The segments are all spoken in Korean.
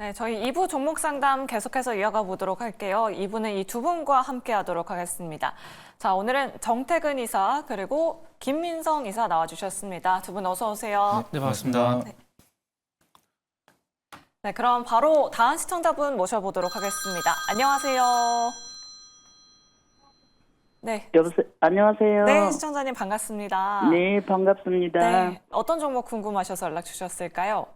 네, 저희 2부 종목 상담 계속해서 이어가 보도록 할게요. 2부는 이 두 분과 함께 하도록 하겠습니다. 자, 오늘은 정태근 이사 그리고 김민성 이사 나와주셨습니다. 두 분 어서 오세요. 네, 반갑습니다. 네, 그럼 바로 다음 시청자분 모셔보도록 하겠습니다. 안녕하세요. 네. 여보세요. 안녕하세요. 네, 시청자님 반갑습니다. 네, 반갑습니다. 네, 어떤 종목 궁금하셔서 연락 주셨을까요?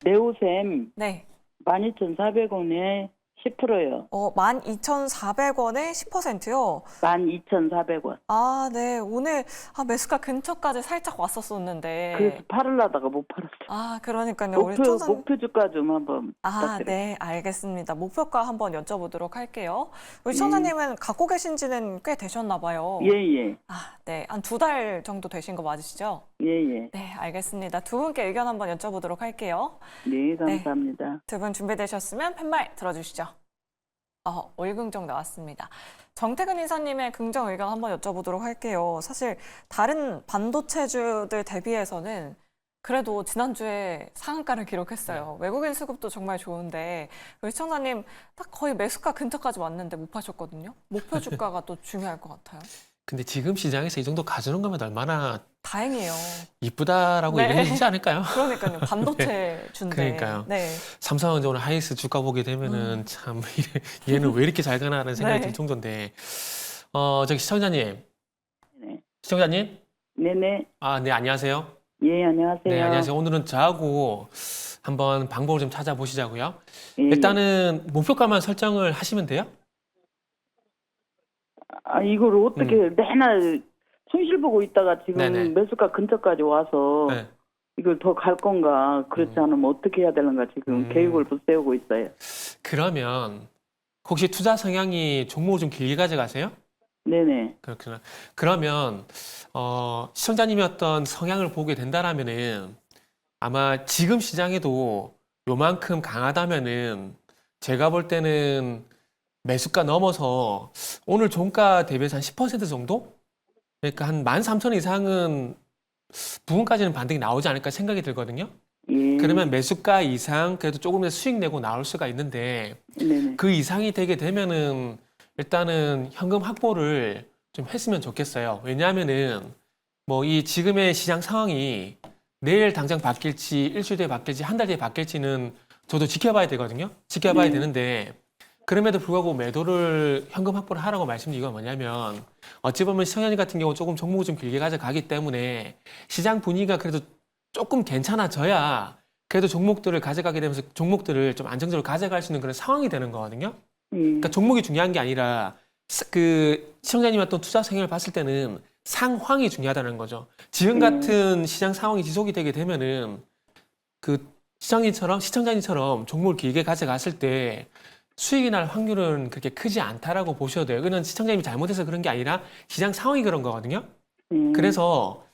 네오셈 네. 12,400원에 10%요. 12,400원에 10%요? 12,400원. 아, 네. 오늘 매수가 근처까지 살짝 왔었었는데. 그래서 팔으려다가 못 팔았어요. 아, 그러니까요. 우리 시청자님. 목표 주가 좀 한번 부탁드려요. 네, 알겠습니다. 목표가 한번 여쭤보도록 할게요. 우리 시청자님은 갖고 계신 지는 꽤 되셨나 봐요. 예. 네. 한 2달 정도 되신 거 맞으시죠? 예. 네, 알겠습니다. 두 분께 의견 한번 여쭤보도록 할게요. 네, 감사합니다. 두 분 준비되셨으면 팻말 들어주시죠. 월긍정 나왔습니다. 정태근 이사님의 긍정 의견 한번 여쭤보도록 할게요. 사실 다른 반도체주들 대비해서는 그래도 지난주에 상한가를 기록했어요. 외국인 수급도 정말 좋은데 우리 시청자님 딱 거의 매수가 근처까지 왔는데 못 파셨거든요. 목표 주가가 또 중요할 것 같아요. 근데 지금 시장에서 이 정도 가져오는 거면 얼마나 다행이에요. 이쁘다라고 네. 얘기해주지 않을까요? 그러니까요. 반도체주인데. 그러니까요. 네. 삼성전자 오늘 하이스 주가 보게 되면은 참 얘는 왜 이렇게 잘 가나라는 생각이 네. 들 정도인데 저기 시청자님. 네. 시청자님? 네네. 네, 안녕하세요. 예, 안녕하세요. 네, 안녕하세요. 오늘은 저하고 한번 방법을 좀 찾아보시자고요. 예. 일단은 목표가만 설정을 하시면 돼요. 이걸 어떻게 맨날 손실 보고 있다가 지금 네네. 매수가 근처까지 와서 네. 이걸 더 갈 건가 그렇지 않으면 어떻게 해야 되는가 지금 계획을 못 세우고 있어요. 그러면 혹시 투자 성향이 종목을 좀 길게 가져가세요? 네네. 그렇구나. 그러면 시청자님이 어떤 성향을 보게 된다라면은 아마 지금 시장에도 요만큼 강하다면은 제가 볼 때는 매수가 넘어서 오늘 종가 대비해서 한 10% 정도? 그러니까 한 13,000원 이상은 부근까지는 반등이 나오지 않을까 생각이 들거든요. 예. 그러면 매수가 이상 그래도 조금 더 수익 내고 나올 수가 있는데 네네. 그 이상이 되게 되면은 일단은 현금 확보를 좀 했으면 좋겠어요. 왜냐하면은 뭐 이 지금의 시장 상황이 내일 당장 바뀔지 일주일 뒤에 바뀔지 한 달 뒤에 바뀔지는 저도 지켜봐야 되거든요. 지켜봐야 되는데 그럼에도 불구하고 매도를 현금 확보를 하라고 말씀드린 건 뭐냐면 어찌 보면 시청자님 같은 경우 조금 종목을 좀 길게 가져가기 때문에 시장 분위기가 그래도 조금 괜찮아져야 그래도 종목들을 가져가게 되면서 종목들을 좀 안정적으로 가져갈 수 있는 그런 상황이 되는 거거든요. 그러니까 종목이 중요한 게 아니라 그 시청자님 어떤 투자 생활을 봤을 때는 상황이 중요하다는 거죠. 지금 같은 시장 상황이 지속이 되게 되면은 그 시청자님처럼 종목을 길게 가져갔을 때 수익이 날 확률은 그렇게 크지 않다라고 보셔도 돼요. 그건 시청자님이 잘못해서 그런 게 아니라 시장 상황이 그런 거거든요. 그래서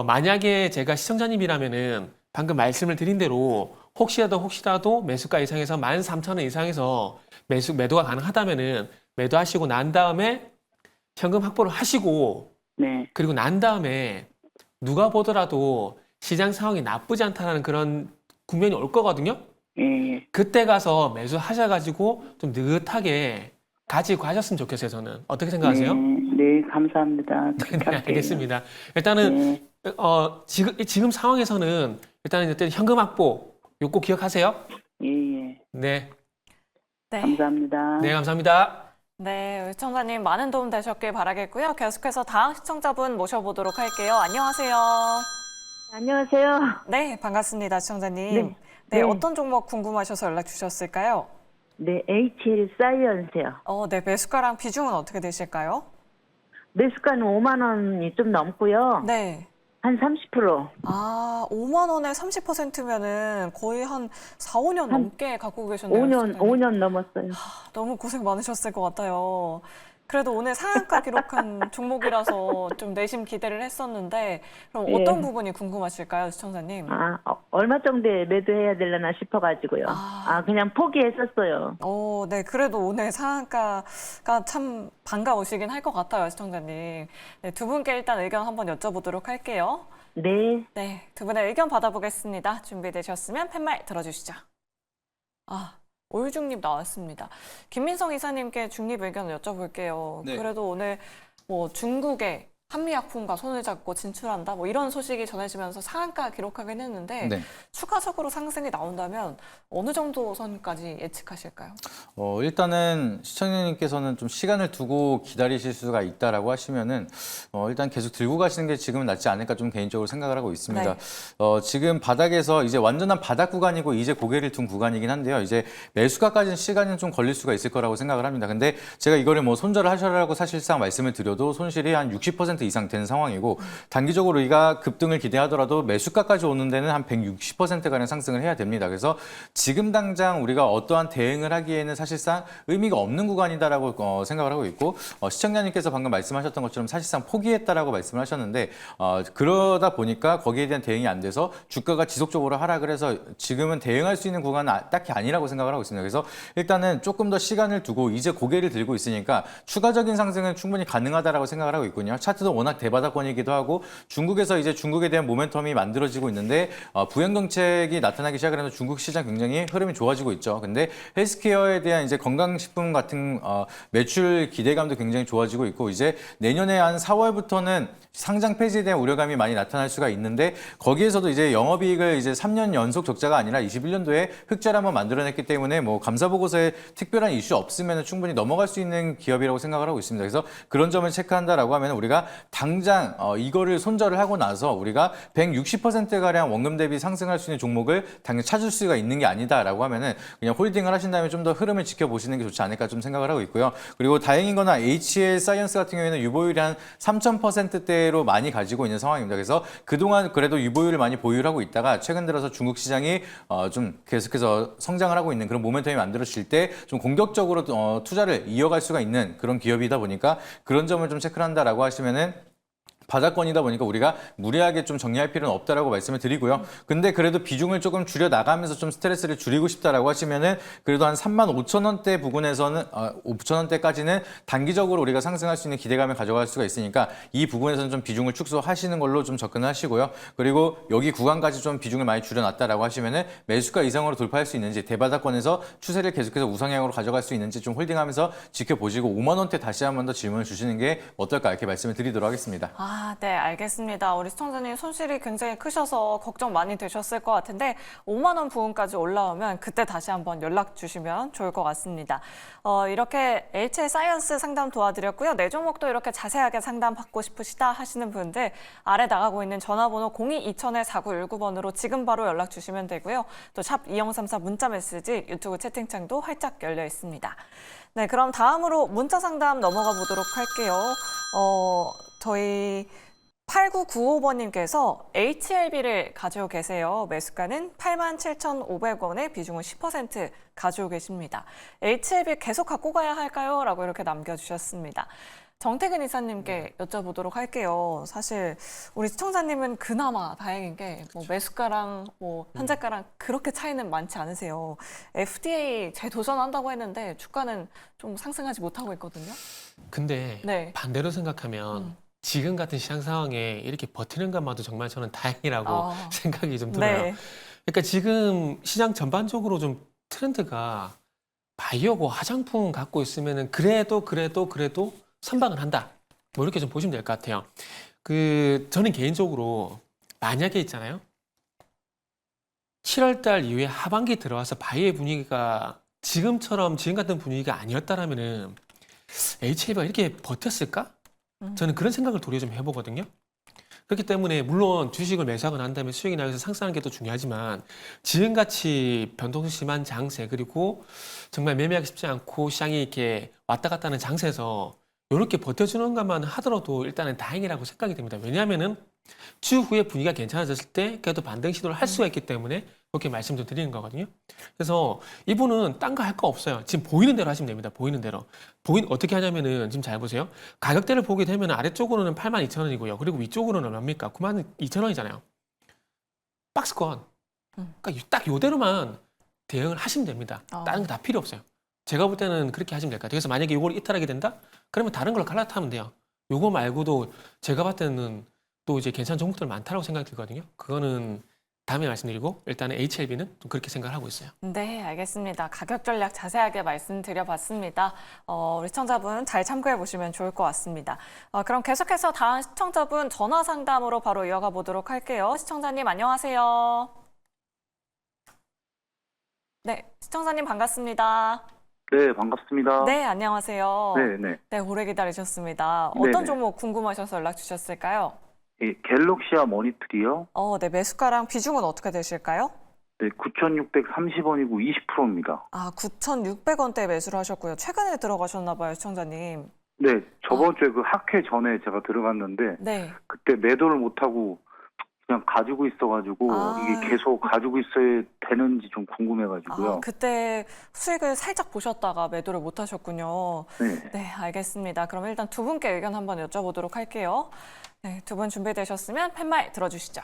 만약에 제가 시청자님이라면은 방금 말씀을 드린 대로 혹시라도 매수가 이상에서 13,000원 이상에서 매도가 가능하다면은 매도하시고 난 다음에 현금 확보를 하시고 네. 그리고 난 다음에 누가 보더라도 시장 상황이 나쁘지 않다는 그런 국면이 올 거거든요. 예. 그때 가서 매수하셔가지고 좀 느긋하게 가지고 가셨으면 좋겠어요. 저는 어떻게 생각하세요? 네, 감사합니다. 그렇게 네, 할게요. 알겠습니다. 일단은 지금 상황에서는 일단은 현금 확보 요거 기억하세요. 예. 네, 네. 감사합니다. 네, 감사합니다. 네, 우리 시청자님 많은 도움 되셨길 바라겠고요. 계속해서 다음 시청자분 모셔보도록 할게요. 안녕하세요. 안녕하세요. 네, 반갑습니다, 시청자님. 네. 네, 네. 어떤 종목 궁금하셔서 연락 주셨을까요? 네, HL 사이언스요. 네, 매수가랑 비중은 어떻게 되실까요? 매수가는 5만 원이 좀 넘고요. 네. 한 30%. 5만 원에 30%면은 거의 한 4, 5년 넘게 갖고 계셨네요. 5년, 시청자님. 5년 넘었어요. 너무 고생 많으셨을 것 같아요. 그래도 오늘 상한가 기록한 종목이라서 좀 내심 기대를 했었는데 그럼 예. 어떤 부분이 궁금하실까요, 시청자님? 얼마 정도에 매도해야 되려나 싶어가지고요. 그냥 포기했었어요. 네. 그래도 오늘 상한가가 참 반가우시긴 할 것 같아요, 시청자님. 네, 두 분께 일단 의견 한번 여쭤보도록 할게요. 네. 네, 두 분의 의견 받아보겠습니다. 준비되셨으면 팻말 들어주시죠. 오유중님 나왔습니다. 김민성 이사님께 중립 의견을 여쭤볼게요. 네. 그래도 오늘 뭐 중국에 한미약품과 손을 잡고 진출한다 뭐 이런 소식이 전해지면서 상한가 기록하긴 했는데 네. 추가적으로 상승이 나온다면 어느 정도 선까지 예측하실까요? 일단은 시청자님께서는 좀 시간을 두고 기다리실 수가 있다라고 하시면은 일단 계속 들고 가시는 게 지금은 낫지 않을까 좀 개인적으로 생각을 하고 있습니다. 네. 지금 바닥에서 이제 완전한 바닥 구간이고 이제 고개를 둔 구간이긴 한데요. 이제 매수가까지는 시간이 좀 걸릴 수가 있을 거라고 생각을 합니다. 근데 제가 이거를 뭐 손절을 하셔라고 사실상 말씀을 드려도 손실이 한 60% 이상 된 상황이고 단기적으로 우리가 급등을 기대하더라도 매수가까지 오는 데는 한 160%가량 상승을 해야 됩니다. 그래서 지금 당장 우리가 어떠한 대응을 하기에는 사실상 의미가 없는 구간이다라고 생각을 하고 있고 시청자님께서 방금 말씀하셨던 것처럼 사실상 포기했다라고 말씀을 하셨는데 그러다 보니까 거기에 대한 대응이 안 돼서 주가가 지속적으로 하락을 해서 지금은 대응할 수 있는 구간은 딱히 아니라고 생각을 하고 있습니다. 그래서 일단은 조금 더 시간을 두고 이제 고개를 들고 있으니까 추가적인 상승은 충분히 가능하다라고 생각을 하고 있군요. 차트도 워낙 대바닥권이기도 하고 중국에서 이제 중국에 대한 모멘텀이 만들어지고 있는데 부양 정책이 나타나기 시작을 해서 중국 시장 굉장히 흐름이 좋아지고 있죠. 근데 헬스케어에 대한 이제 건강식품 같은 매출 기대감도 굉장히 좋아지고 있고 이제 내년에 한 4월부터는 상장 폐지에 대한 우려감이 많이 나타날 수가 있는데 거기에서도 이제 영업이익을 이제 3년 연속 적자가 아니라 21년도에 흑자를 한번 만들어냈기 때문에 뭐 감사 보고서에 특별한 이슈 없으면 충분히 넘어갈 수 있는 기업이라고 생각을 하고 있습니다. 그래서 그런 점을 체크한다라고 하면 우리가 당장 이거를 손절을 하고 나서 우리가 160%가량 원금 대비 상승할 수 있는 종목을 당연히 찾을 수가 있는 게 아니다라고 하면은 그냥 홀딩을 하신 다음에 좀 더 흐름을 지켜보시는 게 좋지 않을까 좀 생각을 하고 있고요. 그리고 다행인 거나 HL 사이언스 같은 경우에는 유보율이 한 3,000%대로 많이 가지고 있는 상황입니다. 그래서 그동안 그래도 유보율을 많이 보유를 하고 있다가 최근 들어서 중국 시장이 좀 계속해서 성장을 하고 있는 그런 모멘텀이 만들어질 때 좀 공격적으로 투자를 이어갈 수가 있는 그런 기업이다 보니까 그런 점을 좀 체크를 한다라고 하시면은 바닥권이다 보니까 우리가 무리하게 좀 정리할 필요는 없다라고 말씀을 드리고요. 근데 그래도 비중을 조금 줄여 나가면서 좀 스트레스를 줄이고 싶다라고 하시면은 그래도 한 35,000원대 부근에서는 5,000원대까지는 단기적으로 우리가 상승할 수 있는 기대감을 가져갈 수가 있으니까 이 부분에서는 좀 비중을 축소하시는 걸로 좀 접근을 하시고요. 그리고 여기 구간까지 좀 비중을 많이 줄여놨다라고 하시면은 매수가 이상으로 돌파할 수 있는지 대바닥권에서 추세를 계속해서 우상향으로 가져갈 수 있는지 좀 홀딩하면서 지켜보시고 5만 원대 다시 한 번 더 질문을 주시는 게 어떨까 이렇게 말씀을 드리도록 하겠습니다. 네, 알겠습니다. 우리 시청자님 손실이 굉장히 크셔서 걱정 많이 되셨을 것 같은데 5만 원 부분까지 올라오면 그때 다시 한번 연락 주시면 좋을 것 같습니다. 이렇게 HL 사이언스 상담 도와드렸고요. 내 종목도 이렇게 자세하게 상담 받고 싶으시다 하시는 분들 아래 나가고 있는 전화번호 02-2000-4919번으로 지금 바로 연락 주시면 되고요. 또 샵 2034 문자 메시지 유튜브 채팅창도 활짝 열려 있습니다. 네, 그럼 다음으로 문자 상담 넘어가 보도록 할게요. 저희 8995번님께서 HLB를 가지고 계세요. 매수가는 87,500원에 비중은 10% 가지고 계십니다. HLB 계속 갖고 가야 할까요? 라고 이렇게 남겨주셨습니다. 정태근 이사님께 여쭤보도록 할게요. 사실 우리 시청자님은 그나마 다행인 게 뭐 매수가랑 뭐 현재가랑 그렇게 차이는 많지 않으세요. FDA 재도전한다고 했는데 주가는 좀 상승하지 못하고 있거든요. 근데 네. 반대로 생각하면 지금 같은 시장 상황에 이렇게 버티는 것만도 정말 저는 다행이라고 생각이 좀 들어요. 네. 그러니까 지금 시장 전반적으로 좀 트렌드가 바이오고 화장품 갖고 있으면은 그래도 선방을 한다. 뭐 이렇게 좀 보시면 될 것 같아요. 저는 개인적으로 만약에 있잖아요. 7월 달 이후에 하반기 들어와서 바이오의 분위기가 지금 같은 분위기가 아니었다라면은 HLB가 이렇게 버텼을까? 저는 그런 생각을 도리어 좀 해보거든요. 그렇기 때문에 물론 주식을 매수하고 난 다음에 수익이 나면서 상승하는 게 또 중요하지만 지금같이 변동성 심한 장세 그리고 정말 매매하기 쉽지 않고 시장이 이렇게 왔다 갔다 하는 장세에서 이렇게 버텨주는 것만 하더라도 일단은 다행이라고 생각이 됩니다. 왜냐하면은 추후에 분위기가 괜찮아졌을 때 그래도 반등 시도를 할 수가 있기 때문에 그렇게 말씀 좀 드리는 거거든요. 그래서 이분은 딴 거 할 거 없어요. 지금 보이는 대로 하시면 됩니다. 보이는 대로. 어떻게 하냐면은 지금 잘 보세요. 가격대를 보게 되면 아래쪽으로는 82,000원이고요. 그리고 위쪽으로는 얼마입니까? 92,000원이잖아요. 박스권. 그러니까 딱 요대로만 대응을 하시면 됩니다. 다른 거 다 필요 없어요. 제가 볼 때는 그렇게 하시면 될 것 같아요. 그래서 만약에 이걸 이탈하게 된다? 그러면 다른 걸로 갈아타면 돼요. 요거 말고도 제가 봤을 때는 또 이제 괜찮은 종목들 많다고 생각이 들거든요. 그거는 다음에 말씀드리고 일단은 HLB는 좀 그렇게 생각을 하고 있어요. 네, 알겠습니다. 가격 전략 자세하게 말씀드려봤습니다. 우리 시청자분 잘 참고해 보시면 좋을 것 같습니다. 그럼 계속해서 다음 시청자분 전화 상담으로 바로 이어가 보도록 할게요. 시청자님 안녕하세요. 네, 시청자님 반갑습니다. 네, 반갑습니다. 네, 안녕하세요. 네. 네, 오래 기다리셨습니다. 네네. 어떤 종목 궁금하셔서 연락 주셨을까요? 예, 갤럭시아 머니트리요. 네, 매수가랑 비중은 어떻게 되실까요? 네, 9,630원이고 20%입니다. 9,600원대 매수를 하셨고요. 최근에 들어가셨나 봐요, 시청자님. 네, 저번 주에 그 학회 전에 제가 들어갔는데 네. 그때 매도를 못하고 그냥 가지고 있어가지고 이게 계속 가지고 있어야 되는지 좀 궁금해가지고요. 그때 수익을 살짝 보셨다가 매도를 못 하셨군요. 네. 네, 알겠습니다. 그럼 일단 두 분께 의견 한번 여쭤보도록 할게요. 네, 두 분 준비되셨으면 팻말 들어주시죠.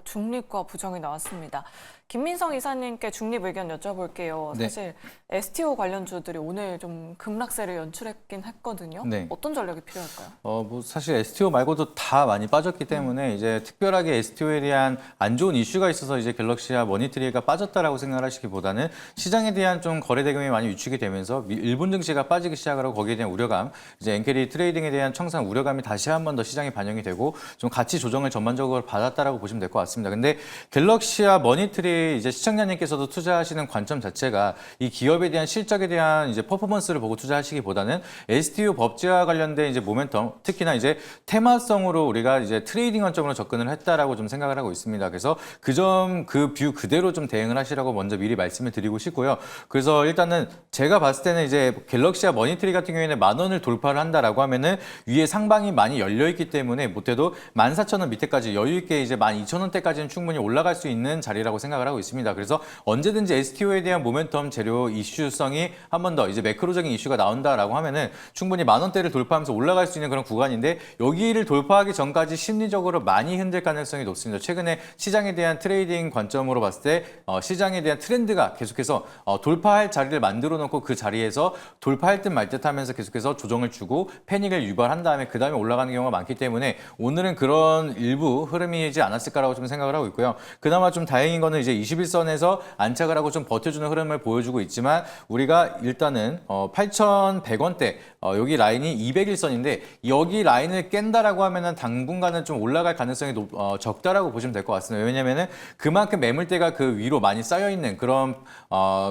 중립과 부정이 나왔습니다. 김민성 이사님께 중립 의견 여쭤볼게요. 네. 사실 STO 관련주들이 오늘 좀 급락세를 연출했긴 했거든요. 네. 어떤 전략이 필요할까요? 뭐 사실 STO 말고도 다 많이 빠졌기 때문에 이제 특별하게 STO에 대한 안 좋은 이슈가 있어서 이제 갤럭시와 머니트리가 빠졌다라고 생각을 하시기보다는 시장에 대한 좀 거래 대금이 많이 위축이 되면서 일본 증시가 빠지기 시작하고 거기에 대한 우려감, 이제 엔캐리 트레이딩에 대한 청산 우려감이 다시 한 번 더 시장에 반영이 되고 좀 가치 조정을 전반적으로 받았다라고 보시면 될 것 같습니다. 근데 갤럭시와 머니트리 이제 시청자님께서도 투자하시는 관점 자체가 이 기업에 대한 실적에 대한 이제 퍼포먼스를 보고 투자하시기보다는 STO 법제와 관련된 이제 모멘텀, 특히나 이제 테마성으로 우리가 이제 트레이딩 관점으로 접근을 했다라고 좀 생각을 하고 있습니다. 그래서 그 뷰 그대로 좀 대응을 하시라고 먼저 미리 말씀을 드리고 싶고요. 그래서 일단은 제가 봤을 때는 이제 갤럭시와 머니트리 같은 경우에는 10,000원을 돌파를 한다라고 하면은 위에 상방이 많이 열려 있기 때문에 못해도 14,000원 밑에까지 여유 있게 이제 12,000원대까지는 충분히 올라갈 수 있는 자리라고 생각을 하고 있습니다. 그래서 언제든지 STO에 대한 모멘텀 재료 이슈성이 한 번 더 이제 매크로적인 이슈가 나온다라고 하면은 충분히 10,000원대를 돌파하면서 올라갈 수 있는 그런 구간인데 여기를 돌파하기 전까지 심리적으로 많이 흔들 가능성이 높습니다. 최근에 시장에 대한 트레이딩 관점으로 봤을 때 시장에 대한 트렌드가 계속해서 돌파할 자리를 만들어 놓고 그 자리에서 돌파할 듯 말 듯 하면서 계속해서 조정을 주고 패닉을 유발한 다음에 그 다음에 올라가는 경우가 많기 때문에 오늘은 그런 일부 흐름이지 않았을까라고 좀 생각을 하고 있고요. 그나마 좀 다행인 거는 이제 21선에서 안착을 하고 좀 버텨주는 흐름을 보여주고 있지만 우리가 일단은 8,100원대 여기 라인이 201선인데 여기 라인을 깬다라고 하면은 당분간은 좀 올라갈 가능성이 적다라고 보시면 될 것 같습니다. 왜냐면은 그만큼 매물대가 그 위로 많이 쌓여 있는 그런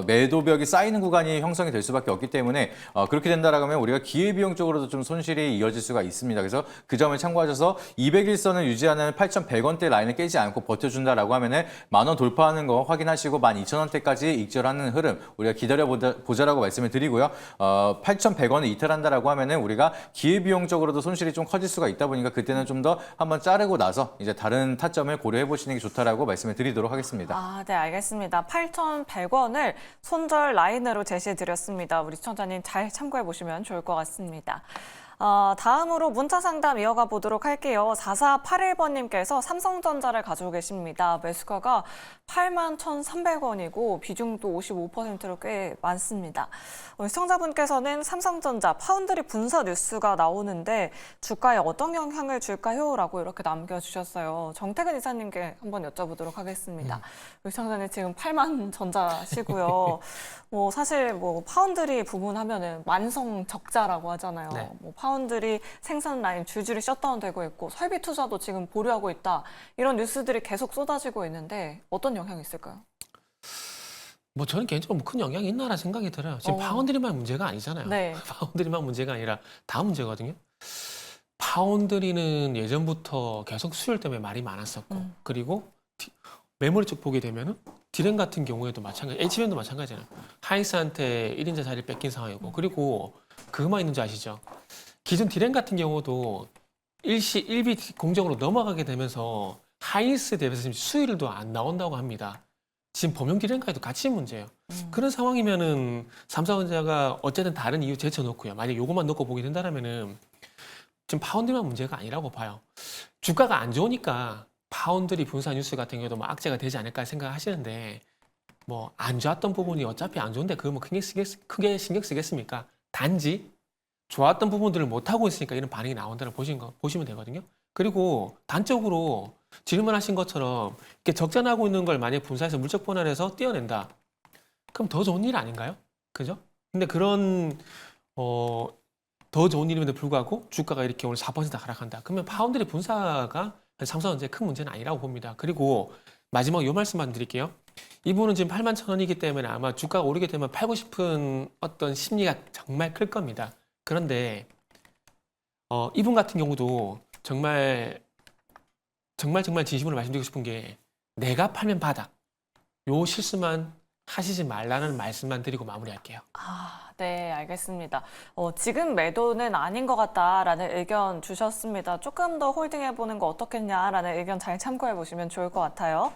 매도벽이 쌓이는 구간이 형성이 될 수밖에 없기 때문에 그렇게 된다라고 하면 우리가 기회비용적으로도 좀 손실이 이어질 수가 있습니다. 그래서 그 점을 참고하셔서 201선을 유지하는 8,100원대 라인을 깨지 않고 버텨준다라고 하면은 10,000원 돌파하는 거 확인하시고 12,000원대까지 익절하는 흐름 우리가 기다려보자라고 말씀을 드리고요. 8,100원을 이탈한다라고 하면은 우리가 기회비용적으로도 손실이 좀 커질 수가 있다 보니까 그때는 좀 더 한번 자르고 나서 이제 다른 타점을 고려해 보시는 게 좋다라고 말씀을 드리도록 하겠습니다. 네, 알겠습니다. 8,100원을 손절 라인으로 제시해 드렸습니다. 우리 시청자님 잘 참고해 보시면 좋을 것 같습니다. 다음으로 문자 상담 이어가 보도록 할게요. 4481번님께서 삼성전자를 가지고 계십니다. 매수가가 81,300원이고 비중도 55%로 꽤 많습니다. 시청자분께서는 삼성전자 파운드리 분사 뉴스가 나오는데 주가에 어떤 영향을 줄까요? 라고 이렇게 남겨주셨어요. 정태근 이사님께 한번 여쭤보도록 하겠습니다. 시청자님 지금 8만 전자시고요. 사실 파운드리 부분 하면은 만성 적자라고 하잖아요. 네. 파운드리 생산 라인 줄줄이 셧다운되고 있고 설비 투자도 지금 보류하고 있다. 이런 뉴스들이 계속 쏟아지고 있는데 어떤 영향이 있을까요? 저는 개인적으로 큰 영향이 있나라 생각이 들어요. 지금 파운드리만 문제가 아니잖아요. 네. 파운드리만 문제가 아니라 다 문제거든요. 파운드리는 예전부터 계속 수율 때문에 말이 많았었고 그리고 메모리 쪽 보게 되면은 디램 같은 경우에도 마찬가지, HBM도 마찬가지잖아요. 하이스한테 1인자 자리를 뺏긴 상황이고 그리고 그것만 있는 줄 아시죠? 기존 디램 같은 경우도 일비 공정으로 넘어가게 되면서 하이스 대비해서 지금 수율도 안 나온다고 합니다. 지금 범용 디램과도 같이 문제예요. 그런 상황이면은 삼성전자가 어쨌든 다른 이유 제쳐놓고요. 만약 요것만 놓고 보게 된다면은 지금 파운드리만 문제가 아니라고 봐요. 주가가 안 좋으니까 파운드리 분사 뉴스 같은 경우도 악재가 되지 않을까 생각하시는데 안 좋았던 부분이 어차피 안 좋은데 그거 크게 신경 쓰겠습니까? 단지 좋았던 부분들을 못 하고 있으니까 이런 반응이 나온다는 보시면 되거든요. 그리고 단적으로 질문하신 것처럼 이렇게 적자나고 있는 걸 만약 분사해서 물적 분할해서 떼어낸다. 그럼 더 좋은 일 아닌가요? 그죠? 근데 그런 더 좋은 일임에도 불구하고 주가가 이렇게 오늘 4% 하락한다. 그러면 파운드리 분사가 삼성전자의 큰 문제는 아니라고 봅니다. 그리고 마지막 요 말씀만 드릴게요. 이분은 지금 81,000원이기 때문에 아마 주가가 오르게 되면 팔고 싶은 어떤 심리가 정말 클 겁니다. 그런데 이분 같은 경우도 정말 진심으로 말씀드리고 싶은 게 내가 팔면 바닥. 요 실수만 하시지 말라는 말씀만 드리고 마무리할게요. 네, 알겠습니다. 지금 매도는 아닌 것 같다라는 의견 주셨습니다. 조금 더 홀딩해보는 거 어떻겠냐라는 의견 잘 참고해보시면 좋을 것 같아요.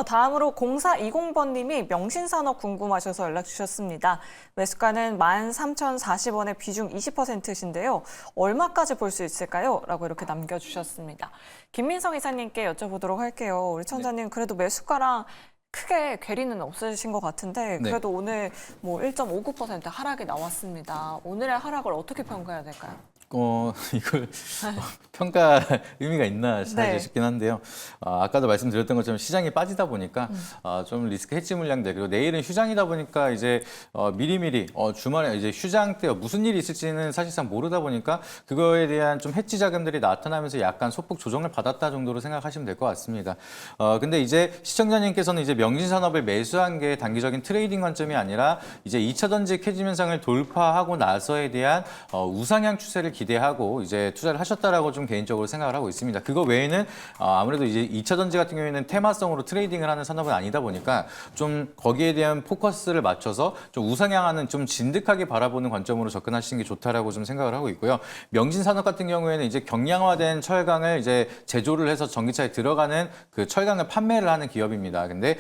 다음으로 0420번님이 명신산업 궁금하셔서 연락 주셨습니다. 매수가는 13,040원에 비중 20%신데요. 얼마까지 볼 수 있을까요? 라고 이렇게 남겨주셨습니다. 김민성 이사님께 여쭤보도록 할게요. 우리 청자님 그래도 매수가랑 크게 괴리는 없으신 것 같은데 네. 그래도 오늘 뭐 1.59% 하락이 나왔습니다. 오늘의 하락을 어떻게 평가해야 될까요? 이걸 평가 의미가 있나 사실 네. 싶긴 한데요. 아까도 말씀드렸던 것처럼 시장이 빠지다 보니까 좀 리스크 해지 물량들 그리고 내일은 휴장이다 보니까 이제 미리미리 주말에 이제 휴장 때 무슨 일이 있을지는 사실상 모르다 보니까 그거에 대한 좀 해지 자금들이 나타나면서 약간 소폭 조정을 받았다 정도로 생각하시면 될 것 같습니다. 근데 이제 시청자님께서는 이제 명신산업을 매수한 게 단기적인 트레이딩 관점이 아니라 이제 2차 전지 해지 현상을 돌파하고 나서에 대한 우상향 추세를 기대하고 이제 투자를 하셨다라고 좀 개인적으로 생각을 하고 있습니다. 그거 외에는 아무래도 이제 2차 전지 같은 경우에는 테마성으로 트레이딩을 하는 산업은 아니다 보니까 좀 거기에 대한 포커스를 맞춰서 좀 우상향하는 좀 진득하게 바라보는 관점으로 접근하시는 게 좋다라고 좀 생각을 하고 있고요. 명진산업 같은 경우에는 이제 경량화된 철강을 이제 제조를 해서 전기차에 들어가는 그 철강을 판매를 하는 기업입니다. 근데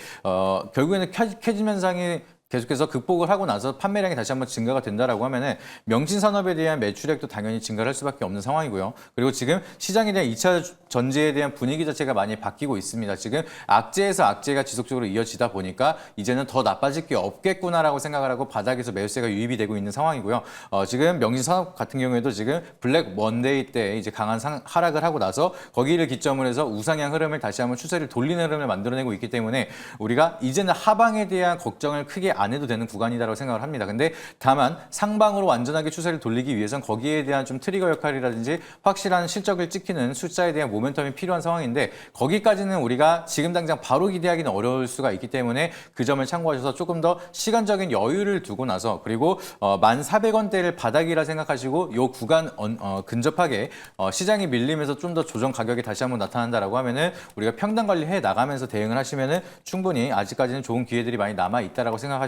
결국에는 캐즘 현상이 계속해서 극복을 하고 나서 판매량이 다시 한번 증가가 된다라고 하면은 명신산업에 대한 매출액도 당연히 증가를 할 수밖에 없는 상황이고요. 그리고 지금 시장에 대한 2차 전지에 대한 분위기 자체가 많이 바뀌고 있습니다. 지금 악재에서 악재가 지속적으로 이어지다 보니까 이제는 더 나빠질 게 없겠구나라고 생각을 하고 바닥에서 매수세가 유입이 되고 있는 상황이고요. 지금 명신산업 같은 경우에도 지금 블랙 먼데이 때 이제 강한 하락을 하고 나서 거기를 기점으로 해서 우상향 흐름을 다시 한번 추세를 돌리는 흐름을 만들어내고 있기 때문에 우리가 이제는 하방에 대한 걱정을 크게 안 해도 되는 구간이다라고 생각을 합니다. 근데 다만 상방으로 완전하게 추세를 돌리기 위해선 거기에 대한 좀 트리거 역할이라든지 확실한 실적을 찍히는 숫자에 대한 모멘텀이 필요한 상황인데 거기까지는 우리가 지금 당장 바로 기대하기는 어려울 수가 있기 때문에 그 점을 참고하셔서 조금 더 시간적인 여유를 두고 나서 그리고 1,400원대를 바닥이라 생각하시고 이 구간 근접하게 시장이 밀리면서 좀 더 조정 가격이 다시 한번 나타난다라고 하면은 우리가 평단 관리해 나가면서 대응을 하시면은 충분히 아직까지는 좋은 기회들이 많이 남아 있다라고 생각하시고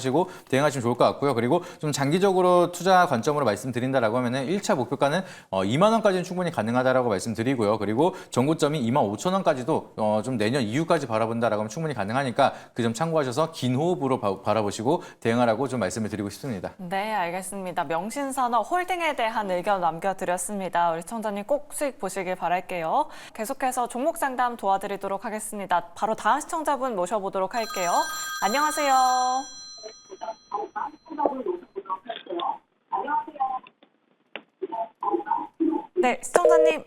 대응하시면 좋을 것 같고요. 그리고 좀 장기적으로 투자 관점으로 말씀드린다라고 하면은 1차 목표가는 2만 원까지는 충분히 가능하다라고 말씀드리고요. 그리고 전고점이 25,000원까지도 좀 내년 이후까지 바라본다라고 하면 충분히 가능하니까 그 점 참고하셔서 긴 호흡으로 바라보시고 대응하라고 좀 말씀을 드리고 싶습니다. 네, 알겠습니다. 명신산업 홀딩에 대한 의견 남겨드렸습니다. 우리 시청자님 꼭 수익 보시길 바랄게요. 계속해서 종목 상담 도와드리도록 하겠습니다. 바로 다음 시청자분 모셔보도록 할게요. 안녕하세요. 네, 시청자님.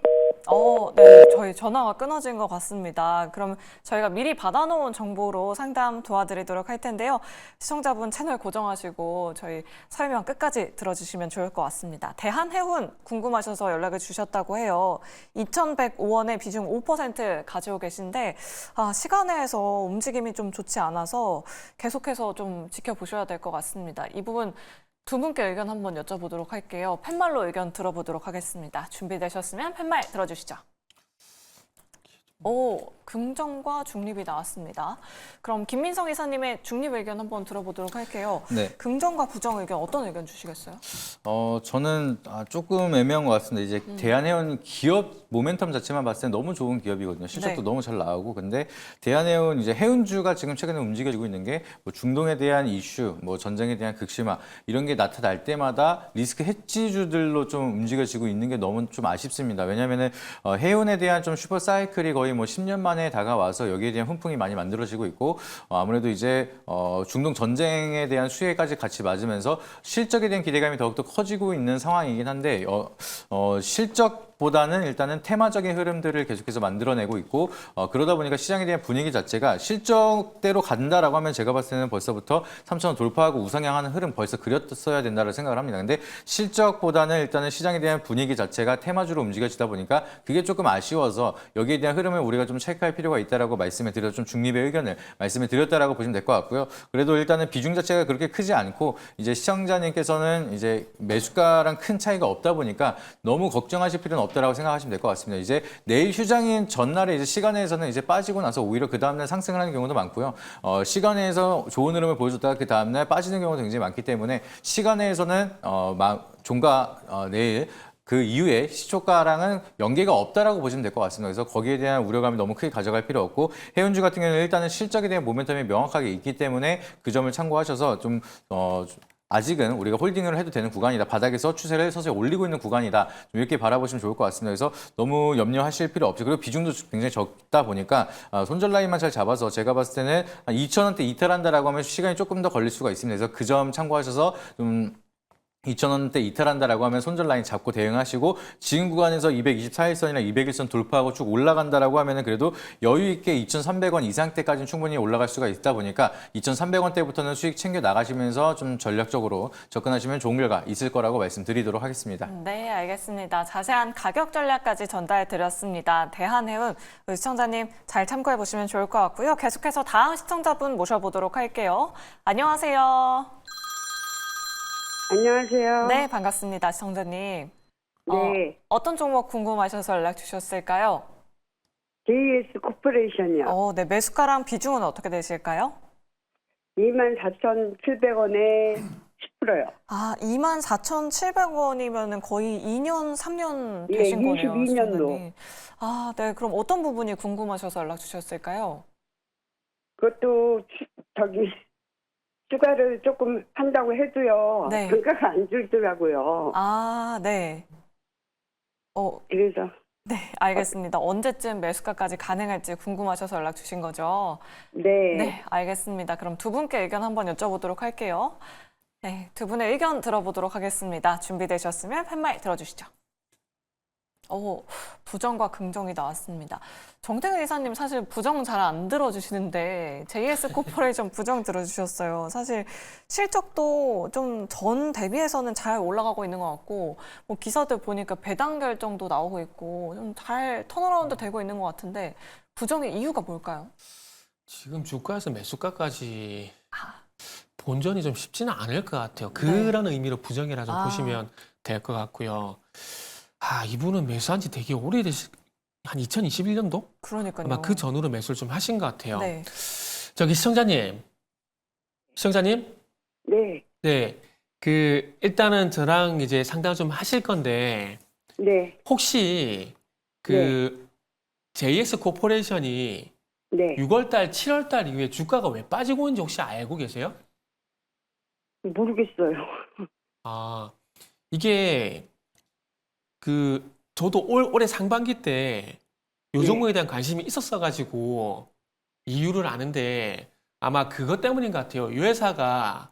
네, 저희 전화가 끊어진 것 같습니다. 그럼 저희가 미리 받아놓은 정보로 상담 도와드리도록 할 텐데요. 시청자분 채널 고정하시고 저희 설명 끝까지 들어주시면 좋을 것 같습니다. 대한해운 궁금하셔서 연락을 주셨다고 해요. 2,105원에 비중 5% 가지고 계신데 시간에서 움직임이 좀 좋지 않아서 계속해서 좀 지켜보셔야 될 것 같습니다. 이 부분 두 분께 의견 한번 여쭤보도록 할게요. 팻말로 의견 들어보도록 하겠습니다. 준비되셨으면 팻말 들어주시죠. 긍정과 중립이 나왔습니다. 그럼 김민성 이사님의 중립 의견 한번 들어보도록 할게요. 네. 긍정과 부정 의견 어떤 의견 주시겠어요? 저는 조금 애매한 것 같습니다. 이제 대한해운 기업 모멘텀 자체만 봤을 때 너무 좋은 기업이거든요. 실적도 네. 너무 잘 나오고. 근데 대한해운 이제 해운주가 지금 최근에 움직여지고 있는 게 뭐 중동에 대한 이슈, 뭐 전쟁에 대한 극심화 이런 게 나타날 때마다 리스크 해지주들로 좀 움직여지고 있는 게 너무 좀 아쉽습니다. 왜냐하면은 해운에 대한 좀 슈퍼 사이클이 거의 뭐 10년 만에 다가와서 여기에 대한 훈풍이 많이 만들어지고 있고 아무래도 이제 중동 전쟁에 대한 수혜까지 같이 맞으면서 실적에 대한 기대감이 더욱더 커지고 있는 상황이긴 한데 실적 실적보다는 일단은 테마적인 흐름들을 계속해서 만들어내고 있고 그러다 보니까 시장에 대한 분위기 자체가 실적대로 간다라고 하면 제가 봤을 때는 벌써부터 3,000원 돌파하고 우상향하는 흐름 벌써 그렸어야 된다고 생각을 합니다. 근데 실적보다는 일단은 시장에 대한 분위기 자체가 테마주로 움직여지다 보니까 그게 조금 아쉬워서 여기에 대한 흐름을 우리가 좀 체크할 필요가 있다라고 말씀을 드려서 좀 중립의 의견을 말씀을 드렸다라고 보시면 될 것 같고요. 그래도 일단은 비중 자체가 그렇게 크지 않고 이제 시청자님께서는 이제 매수가랑 큰 차이가 없다 보니까 너무 걱정하실 필요는 없다라고 생각하시면 될 것 같습니다. 이제 내일 휴장인 전날에 이제 시간에서는 이제 빠지고 나서 오히려 그 다음날 상승을 하는 경우도 많고요. 시간에서 좋은 흐름을 보여줬다가 그 다음날 빠지는 경우도 굉장히 많기 때문에 시간에서는 종가 내일 그 이후에 시초가랑은 연계가 없다라고 보시면 될 것 같습니다. 그래서 거기에 대한 우려감이 너무 크게 가져갈 필요 없고 해운주 같은 경우는 일단은 실적에 대한 모멘텀이 명확하게 있기 때문에 그 점을 참고하셔서 좀 아직은 우리가 홀딩을 해도 되는 구간이다. 바닥에서 추세를 서서히 올리고 있는 구간이다. 좀 이렇게 바라보시면 좋을 것 같습니다. 그래서 너무 염려하실 필요 없죠. 그리고 비중도 굉장히 적다 보니까 손절 라인만 잘 잡아서 제가 봤을 때는 한 2,000원대 이탈한다라고 하면 시간이 조금 더 걸릴 수가 있습니다. 그래서 그 점 참고하셔서 좀 2,000원대 이탈한다라고 하면 손절 라인 잡고 대응하시고 지금 구간에서 224일선이나 201선 돌파하고 쭉 올라간다라고 하면은 그래도 여유 있게 2,300원 이상대까지는 충분히 올라갈 수가 있다 보니까 2,300원대부터는 수익 챙겨 나가시면서 좀 전략적으로 접근하시면 좋은 결과 있을 거라고 말씀드리도록 하겠습니다. 네, 알겠습니다. 자세한 가격 전략까지 전달해 드렸습니다. 대한해운 시청자님 잘 참고해 보시면 좋을 것 같고요. 계속해서 다음 시청자분 모셔보도록 할게요. 안녕하세요. 안녕하세요. 네, 반갑습니다. 시청자님. 네. 어떤 종목 궁금하셔서 연락 주셨을까요? JS 코퍼레이션이요. 네, 매수가랑 비중은 어떻게 되실까요? 24,700원에 10%요. 24,700원이면 거의 2년, 3년 예, 되신 거네요. 22년도. 시청자님. 네, 그럼 어떤 부분이 궁금하셔서 연락 주셨을까요? 그것도 추가를 조금 한다고 해도요. 네. 단가가 안 줄더라고요. 네. 그래서 네, 알겠습니다. 언제쯤 매수가까지 가능할지 궁금하셔서 연락 주신 거죠? 네. 네, 알겠습니다. 그럼 두 분께 의견 한번 여쭤보도록 할게요. 네, 두 분의 의견 들어보도록 하겠습니다. 준비되셨으면 팻말 들어주시죠. 부정과 긍정이 나왔습니다. 정태근 이사님 사실 부정 잘 안 들어주시는데 JS 코퍼레이션 부정 들어주셨어요. 사실 실적도 좀 전 대비해서는 잘 올라가고 있는 것 같고 뭐 기사들 보니까 배당 결정도 나오고 있고 좀 잘 턴어라운드 되고 있는 것 같은데 부정의 이유가 뭘까요? 지금 주가에서 매수가까지 본전이 좀 쉽지는 않을 것 같아요. 네. 그런 의미로 부정이라 좀 보시면 될 것 같고요. 이분은 매수한 지 되게 오래되신, 한 2021년도? 그러니까요. 아마 그 전후로 매수를 좀 하신 것 같아요. 네. 저기 시청자님. 네. 네. 일단은 저랑 이제 상담 좀 하실 건데, 네. 혹시 JS 코퍼레이션이 네. 6월달, 7월달 이후에 주가가 왜 빠지고 있는지 혹시 알고 계세요? 모르겠어요. 이게 저도 올해 상반기 때 요 종목에 대한 관심이 있었어가지고 이유를 아는데 아마 그것 때문인 것 같아요. 이 회사가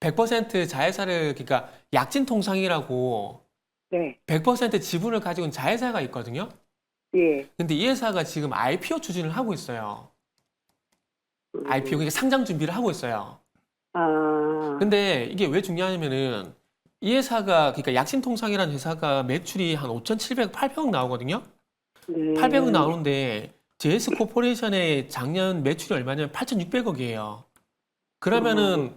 100% 자회사를, 그러니까 약진통상이라고 네. 100% 지분을 가지고 있는 자회사가 있거든요. 예. 근데 이 회사가 지금 IPO 추진을 하고 있어요. IPO, 그러니까 상장 준비를 하고 있어요. 근데 이게 왜 중요하냐면은 이 회사가, 그러니까 약신통상이라는 회사가 매출이 한 5,700, 800억 나오거든요. 네. 800억 나오는데 JS 코퍼레이션의 작년 매출이 얼마냐면 8,600억이에요. 그러면은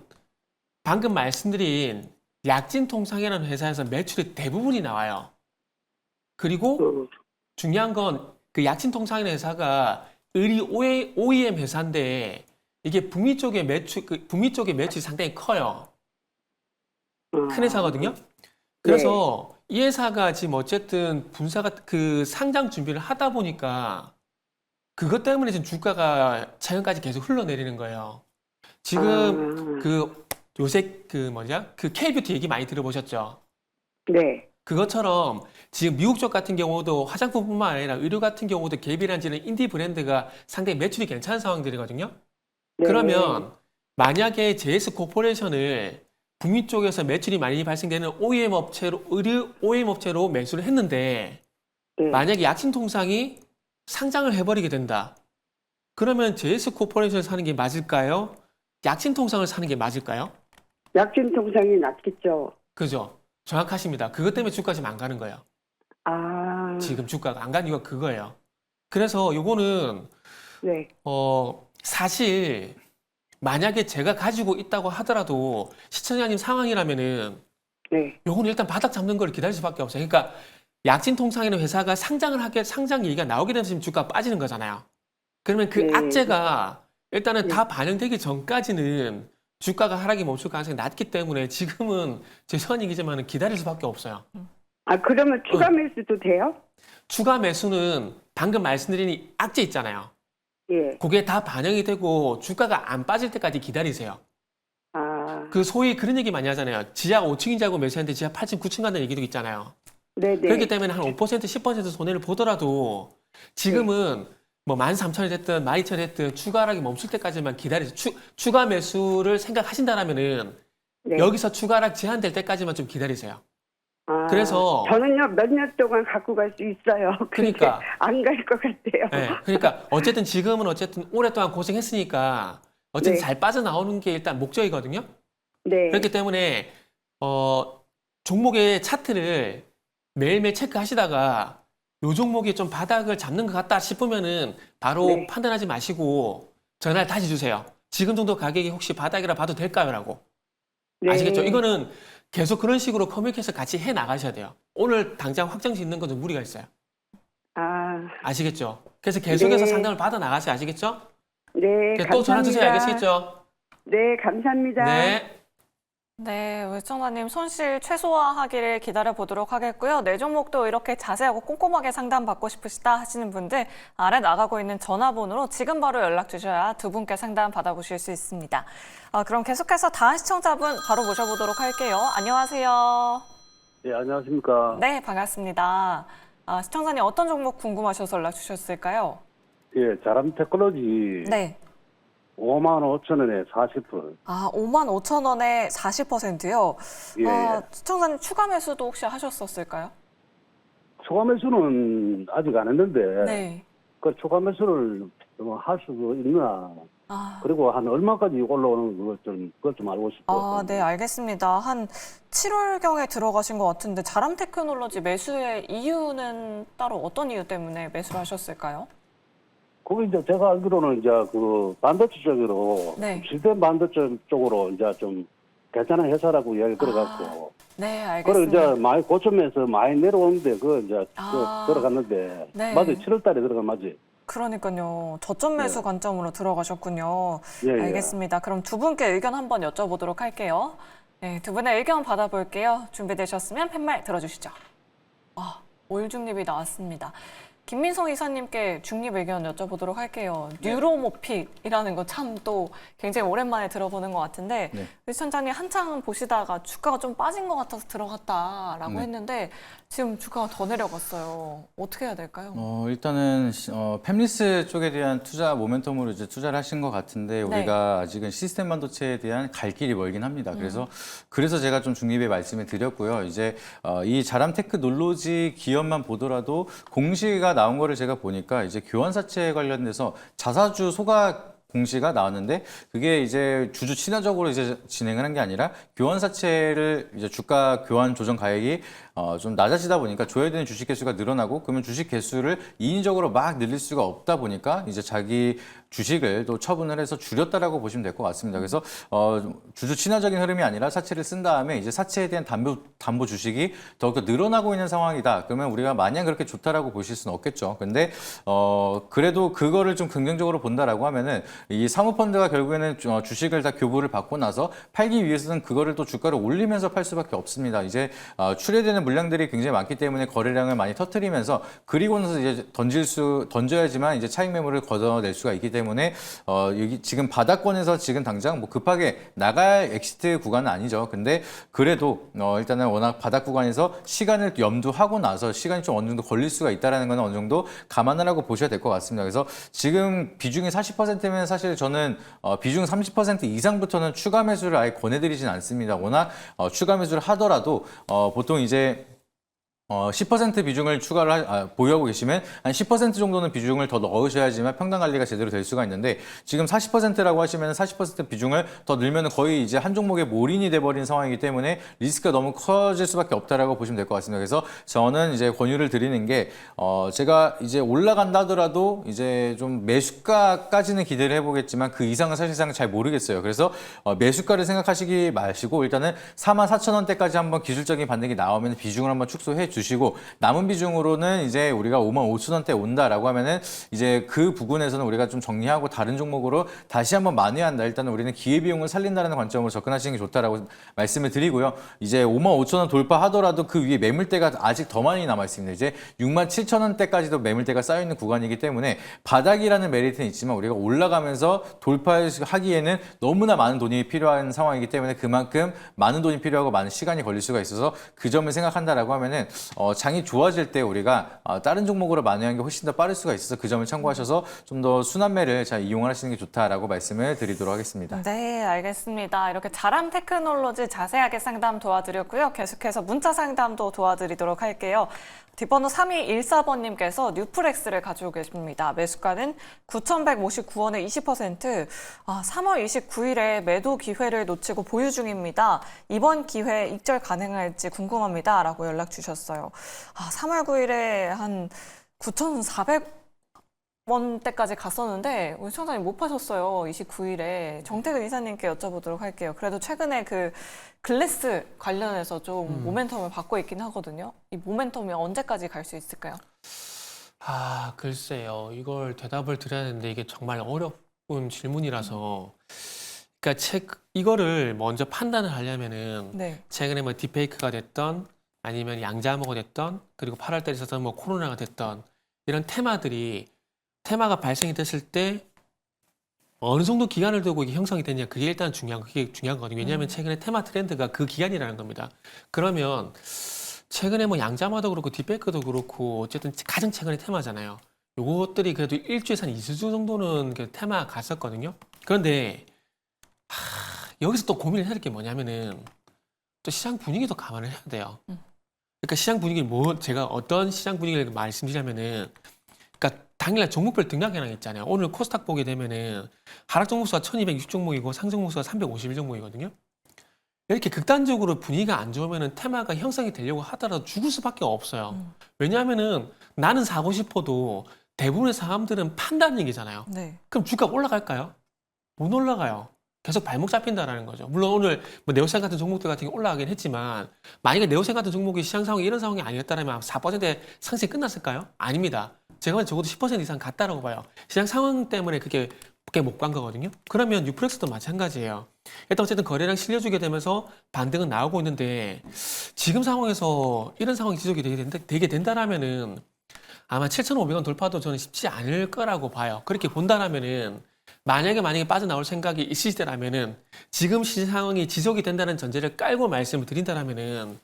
방금 말씀드린 약진통상이라는 회사에서 매출의 대부분이 나와요. 그리고 중요한 건 그 약진통상이라는 회사가 의리 OEM 회사인데 이게 북미 쪽의 매출이 상당히 커요. 큰 회사거든요. 그래서 이 회사가 지금 어쨌든 분사가 상장 준비를 하다 보니까 그것 때문에 지금 주가가 최근까지 계속 흘러내리는 거예요. 지금 요새 K뷰티 얘기 많이 들어보셨죠? 네. 그것처럼 지금 미국 쪽 같은 경우도 화장품뿐만 아니라 의류 같은 경우도 개비란지는 인디 브랜드가 상당히 매출이 괜찮은 상황들이거든요. 네. 그러면 만약에 JS 코퍼레이션을 북미 쪽에서 매출이 많이 발생되는 OEM 업체로, 의류 OEM 업체로 매수를 했는데 네. 만약에 약진 통상이 상장을 해버리게 된다. 그러면 JS 코퍼레이션을 사는 게 맞을까요? 약진 통상을 사는 게 맞을까요? 약진 통상이 낫겠죠. 그죠? 정확하십니다. 그것 때문에 주가 지금 안 가는 거예요. 아, 지금 주가가 안 가는 이유가 그거예요. 그래서 요거는 네. 사실 만약에 제가 가지고 있다고 하더라도 시청자님 상황이라면은 네. 요거는 일단 바닥 잡는 걸 기다릴 수밖에 없어요. 그러니까 약진 통상이라는 회사가 상장 얘기가 나오게 되면 지금 주가가 빠지는 거잖아요. 그러면 그 네. 악재가 일단은 네. 다 반영되기 전까지는 주가가 하락이 멈출 가능성이 낮기 때문에 지금은 죄송한 얘기지만 기다릴 수밖에 없어요. 아, 그러면 추가 매수도 돼요? 추가 매수는 방금 말씀드린 이 악재 있잖아요. 예. 그게 다 반영이 되고 주가가 안 빠질 때까지 기다리세요. 아, 그 소위 그런 얘기 많이 하잖아요. 지하 5층인 줄 알고 매수했는데 지하 8층, 9층 간다는 얘기도 있잖아요. 네네. 그렇기 때문에 한 5%, 10% 손해를 보더라도 지금은 뭐 13,000원이 됐든 12,000원이 됐든 추가 하락이 멈출 때까지만 기다리세요. 추가 매수를 생각하신다라면은 네. 여기서 추가 하락 제한될 때까지만 좀 기다리세요. 아, 그래서 저는요 몇 년 동안 갖고 갈 수 있어요. 그러니까. 안 갈 것 같아요. 네, 그러니까 어쨌든 지금은 어쨌든 오랫동안 고생했으니까 어쨌든 네. 잘 빠져나오는 게 일단 목적이거든요. 네. 그렇기 때문에 종목의 차트를 매일매일 체크하시다가 요 종목이 좀 바닥을 잡는 것 같다 싶으면은 바로 네. 판단하지 마시고 전화를 다시 주세요. 지금 정도 가격이 혹시 바닥이라 봐도 될까요? 라고. 네. 아시겠죠? 이거는 계속 그런 식으로 커뮤니케이션 같이 해 나가셔야 돼요. 오늘 당장 확정 짓는 건 좀 무리가 있어요. 아, 아시겠죠? 그래서 계속해서 네. 상담을 받아 나가세요. 아시겠죠? 네. 또 전화 주세요. 감사합니다. 알겠겠죠? 네, 감사합니다. 네. 네, 우리 시청자님 손실 최소화하기를 기다려 보도록 하겠고요. 내 종목도 이렇게 자세하고 꼼꼼하게 상담받고 싶으시다 하시는 분들 아래 나가고 있는 전화번호로 지금 바로 연락 주셔야 두 분께 상담 받아보실 수 있습니다. 그럼 계속해서 다음 시청자분 바로 모셔보도록 할게요. 안녕하세요. 예, 안녕하십니까. 네, 반갑습니다. 시청자님 어떤 종목 궁금하셔서 연락 주셨을까요? 예, 자람 테크놀로지 네. 55,000원에 40%. 55,000원에 40%요. 예, 시청자님 추가 매수도 혹시 하셨었을까요? 추가 매수는 아직 안 했는데, 네. 그 추가 매수를 할 수도 있나, 그리고 한 얼마까지 올라오는 그걸 좀 알고 싶어요. 네, 알겠습니다. 한 7월경에 들어가신 것 같은데 자람 테크놀로지 매수의 이유는 따로 어떤 이유 때문에 매수를 하셨을까요? 그거 이제 제가 알기로는 이제 그 반도체 쪽으로, 네. 시스템 반도체 쪽으로 이제 좀 괜찮은 회사라고 이야기 들어갔고, 네, 그리고 알겠습니다. 이제 많이 고점에서 많이 내려오는데, 그 이제 들어갔는데, 네. 맞지? 7월 달에 들어간 맞지? 그러니까요. 저점 매수 관점으로 들어가셨군요. 예, 예. 알겠습니다. 그럼 두 분께 의견 한번 여쭤보도록 할게요. 네, 두 분의 의견 받아볼게요. 준비되셨으면 팻말 들어주시죠. 오일 중립이 나왔습니다. 김민성 이사님께 중립 의견 여쭤보도록 할게요. 뉴로모픽이라는 거 참 또 굉장히 오랜만에 들어보는 것 같은데 네. 시청자님 한창 보시다가 주가가 좀 빠진 것 같아서 들어갔다라고 네. 했는데 지금 주가가 더 내려갔어요. 어떻게 해야 될까요? 일단은 팹리스 쪽에 대한 투자 모멘텀으로 이제 투자를 하신 것 같은데 우리가 아직은 시스템 반도체에 대한 갈 길이 멀긴 합니다. 그래서 제가 좀 중립에 말씀을 드렸고요. 이제 이 자람 테크놀로지 기업만 보더라도 공시가 나온 거를 제가 보니까 이제 교환사채 관련돼서 자사주 소각 공시가 나왔는데 그게 이제 주주 친화적으로 이제 진행을 한 게 아니라 교환사채를 이제 주가 교환 조정 가액이 좀 낮아지다 보니까 줘야 되는 주식 개수가 늘어나고 그러면 주식 개수를 인위적으로 막 늘릴 수가 없다 보니까 이제 자기 주식을 또 처분을 해서 줄였다라고 보시면 될 것 같습니다. 그래서 주주 친화적인 흐름이 아니라 사채를 쓴 다음에 이제 사채에 대한 담보 주식이 더욱더 늘어나고 있는 상황이다. 그러면 우리가 마냥 그렇게 좋다라고 보실 수는 없겠죠. 근데 그래도 그거를 좀 긍정적으로 본다라고 하면은 이 사모펀드가 결국에는 주식을 다 교부를 받고 나서 팔기 위해서는 그거를 또 주가를 올리면서 팔 수밖에 없습니다. 이제 출회되는 물량들이 굉장히 많기 때문에 거래량을 많이 터뜨리면서 그리고 나서 이제 던져야지만 이제 차익 매물을 걷어낼 수가 있기 때문에 여기 지금 바닥권에서 지금 당장 뭐 급하게 나갈 엑시트 구간은 아니죠. 근데 그래도 일단은 워낙 바닥 구간에서 시간을 염두하고 나서 시간이 좀 어느 정도 걸릴 수가 있다라는 건 어느 정도 감안하라고 보셔야 될 것 같습니다. 그래서 지금 비중이 40%면 사실 저는 비중 30% 이상부터는 추가 매수를 아예 권해드리진 않습니다. 워낙 추가 매수를 하더라도 보통 이제 10% 비중을 보유하고 계시면 한 10% 정도는 비중을 더 넣으셔야지만 평단 관리가 제대로 될 수가 있는데 지금 40%라고 하시면 40% 비중을 더 넣으면 거의 이제 한 종목에 몰인이 돼버린 상황이기 때문에 리스크가 너무 커질 수밖에 없다라고 보시면 될 것 같습니다. 그래서 저는 이제 권유를 드리는 게 제가 이제 올라간다 하더라도 이제 좀 매수가까지는 기대를 해보겠지만 그 이상은 사실상 잘 모르겠어요. 그래서 매수가를 생각하시기 마시고 일단은 44,000원대까지 한번 기술적인 반등이 나오면 비중을 한번 축소해 주시고 남은 비중으로는 이제 우리가 55,000원대 온다라고 하면은 이제 그 부분에서는 우리가 좀 정리하고 다른 종목으로 다시 한번 만회한다. 일단은 우리는 기회비용을 살린다는 관점으로 접근하시는 게 좋다라고 말씀을 드리고요. 이제 55,000원 돌파하더라도 그 위에 매물대가 아직 더 많이 남아 있습니다. 이제 67,000원대까지도 매물대가 쌓여 있는 구간이기 때문에 바닥이라는 메리트는 있지만 우리가 올라가면서 돌파하기에는 너무나 많은 돈이 필요한 상황이기 때문에 그만큼 많은 돈이 필요하고 많은 시간이 걸릴 수가 있어서 그 점을 생각한다라고 하면은 장이 좋아질 때 우리가 다른 종목으로 만회하는 게 훨씬 더 빠를 수가 있어서 그 점을 참고하셔서 좀 더 순환매를 잘 이용하시는 게 좋다라고 말씀을 드리도록 하겠습니다. 네, 알겠습니다. 이렇게 자람 테크놀로지 자세하게 상담 도와드렸고요. 계속해서 문자 상담도 도와드리도록 할게요. 뒷번호 3214번님께서 뉴프렉스를 가지고 계십니다. 매수가는 9,159원에 20%. 3월 29일에 매도 기회를 놓치고 보유 중입니다. 이번 기회에 입절 가능할지 궁금합니다. 라고 연락 주셨어요. 3월 9일에 한 9,400원대까지 갔었는데 우리 시청자님 못 파셨어요. 29일에. 정태근 이사님께 여쭤보도록 할게요. 그래도 최근에 그 글래스 관련해서 좀 모멘텀을 받고 있긴 하거든요. 이 모멘텀이 언제까지 갈 수 있을까요? 글쎄요. 이걸 대답을 드려야 되는데 이게 정말 어려운 질문이라서 그러니까 이거를 먼저 판단을 하려면은 네. 최근에 뭐 딥페이크가 됐던 아니면 양자암호가 됐던 그리고 8월 달에 있었던 뭐 코로나가 됐던 이런 테마가 발생이 됐을 때 어느 정도 기간을 두고 이게 형성이 됐냐 그게 일단 그게 중요한 거거든요. 왜냐하면 최근에 테마 트렌드가 그 기간이라는 겁니다. 그러면 최근에 뭐 양자마도 그렇고 딥페이크도 그렇고 어쨌든 가장 최근에 테마잖아요. 요것들이 그래도 일주일에 한 2주 정도는 그 테마 갔었거든요. 그런데 여기서 또 고민을 해야 될 게 뭐냐면은 또 시장 분위기도 감안을 해야 돼요. 그러니까 시장 분위기 제가 어떤 시장 분위기를 말씀드리냐면은 그러니까 당일날 종목별 등락이라는 게 있잖아요. 오늘 코스닥 보게 되면은 하락 종목수가 1260종목이고 상승 종목수가 351종목이거든요. 이렇게 극단적으로 분위기가 안 좋으면은 테마가 형성이 되려고 하더라도 죽을 수밖에 없어요. 왜냐하면은 나는 사고 싶어도 대부분의 사람들은 판단력이잖아요. 네. 그럼 주가가 올라갈까요? 못 올라가요. 계속 발목 잡힌다라는 거죠. 물론 오늘 뭐 네오센 같은 종목들 같은 게 올라가긴 했지만 만약에 네오센 같은 종목이 시장 상황이 이런 상황이 아니었다면 4%의 상승이 끝났을까요? 아닙니다. 제가 보기엔 적어도 10% 이상 갔다라고 봐요. 시장 상황 때문에 그게 못 간 거거든요. 그러면 뉴프렉스도 마찬가지예요. 일단 어쨌든 거래량 실려주게 되면서 반등은 나오고 있는데 지금 상황에서 이런 상황이 지속이 되게 된다라면은 아마 7,500원 돌파도 저는 쉽지 않을 거라고 봐요. 그렇게 본다라면은 만약에 빠져나올 생각이 있으시다라면은 지금 시장 상황이 지속이 된다는 전제를 깔고 말씀을 드린다라면은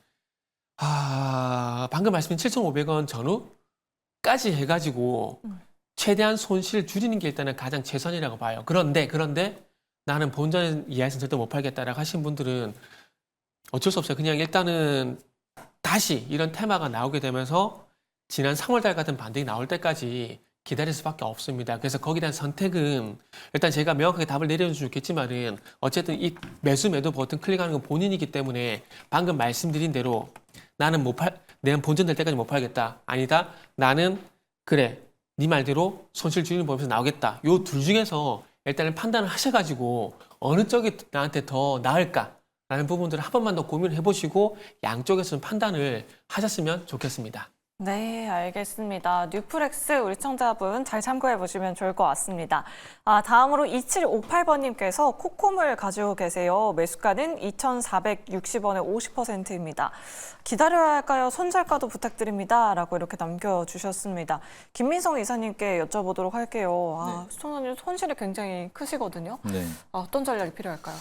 방금 말씀드린 7,500원 전후까지 해가지고 최대한 손실 줄이는 게 일단은 가장 최선이라고 봐요. 그런데 나는 본전 이하에서는 절대 못 팔겠다라고 하신 분들은 어쩔 수 없어요. 그냥 일단은 다시 이런 테마가 나오게 되면서 지난 3월달 같은 반등이 나올 때까지 기다릴 수밖에 없습니다. 그래서 거기에 대한 선택은 일단 제가 명확하게 답을 내려줄 수 있겠지만은 어쨌든 이 매도 버튼 클릭하는 건 본인이기 때문에 방금 말씀드린 대로 나는 내가 본전 될 때까지 못 팔겠다. 아니다. 나는 그래. 네 말대로 손실 줄이는 법에서 나오겠다. 요 둘 중에서 일단은 판단을 하셔가지고 어느 쪽이 나한테 더 나을까라는 부분들을 한 번만 더 고민을 해보시고 양쪽에서 판단을 하셨으면 좋겠습니다. 네, 알겠습니다. 뉴프렉스 우리 시청자분 잘 참고해 보시면 좋을 것 같습니다. 다음으로 2758번님께서 코콤을 가지고 계세요. 매수가는 2,460원에 50%입니다. 기다려야 할까요? 손절가도 부탁드립니다. 라고 이렇게 남겨주셨습니다. 김민성 이사님께 여쭤보도록 할게요. 시청자님 손실이 굉장히 크시거든요. 네. 어떤 전략이 필요할까요?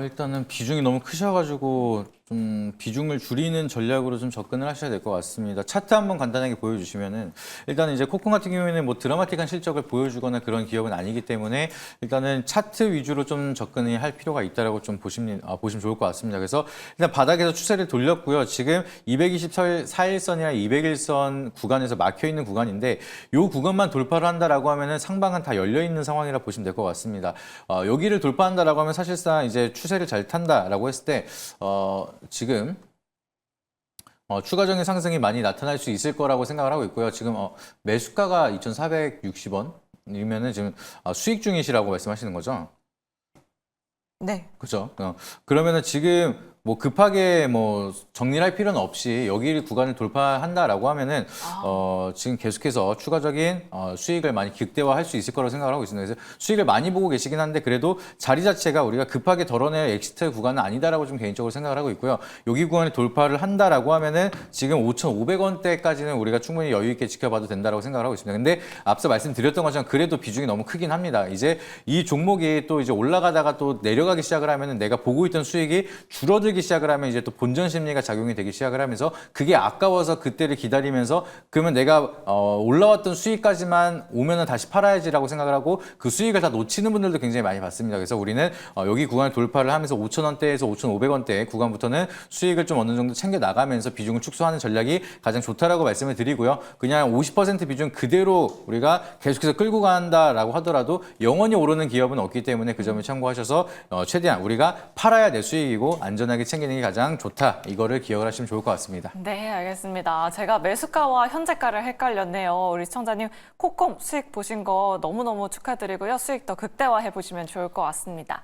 일단은 비중이 너무 크셔가지고 좀 비중을 줄이는 전략으로 좀 접근을 하셔야 될 것 같습니다. 차트 한번 간단하게 보여주시면은 일단은 이제 코콤 같은 경우에는 뭐 드라마틱한 실적을 보여주거나 그런 기업은 아니기 때문에 일단은 차트 위주로 좀 접근을 할 필요가 있다라고 좀 보시면 좋을 것 같습니다. 그래서 일단 바닥에서 추세를 돌렸고요. 지금 224일선이나 200일선 구간에서 막혀 있는 구간인데 이 구간만 돌파를 한다라고 하면은 상방은 다 열려 있는 상황이라 보시면 될 것 같습니다. 여기를 돌파한다라고 하면 사실상 이제 추세를 잘 탄다라고 했을 때 지금 추가적인 상승이 많이 나타날 수 있을 거라고 생각을 하고 있고요. 지금 매수가가 2,460원이면은 지금 수익 중이시라고 말씀하시는 거죠? 네. 그죠? 그러면은 지금 뭐 급하게 뭐 정리를 할 필요는 없이 여기 구간을 돌파한다라고 하면은 지금 계속해서 추가적인 수익을 많이 극대화할 수 있을 거라고 생각을 하고 있습니다. 그래서 수익을 많이 보고 계시긴 한데 그래도 자리 자체가 우리가 급하게 덜어낼 엑시트 구간은 아니다라고 좀 개인적으로 생각을 하고 있고요. 여기 구간을 돌파를 한다라고 하면은 지금 5,500원대까지는 우리가 충분히 여유 있게 지켜봐도 된다라고 생각을 하고 있습니다. 근데 앞서 말씀드렸던 것처럼 그래도 비중이 너무 크긴 합니다. 이제 이 종목이 또 이제 올라가다가 또 내려가기 시작을 하면은 내가 보고 있던 수익이 줄어들기 시작을 하면 이제 또 본전 심리가 작용이 되기 시작을 하면서 그게 아까워서 그때를 기다리면서 그러면 내가 올라왔던 수익까지만 오면은 다시 팔아야지라고 생각을 하고 그 수익을 다 놓치는 분들도 굉장히 많이 봤습니다. 그래서 우리는 여기 구간을 돌파를 하면서 5,000원대에서 5,500원대 구간부터는 수익을 좀 어느 정도 챙겨 나가면서 비중을 축소하는 전략이 가장 좋다라고 말씀을 드리고요. 그냥 50% 비중 그대로 우리가 계속해서 끌고 간다라고 하더라도 영원히 오르는 기업은 없기 때문에 그 점을 참고하셔서 최대한 우리가 팔아야 내 수익이고 안전하게 챙기는 게 가장 좋다. 이거를 기억을 하시면 좋을 것 같습니다. 네, 알겠습니다. 제가 매수가와 현재가를 헷갈렸네요. 우리 시청자님 코콤 수익 보신 거 너무너무 축하드리고요. 수익 더 극대화해 보시면 좋을 것 같습니다.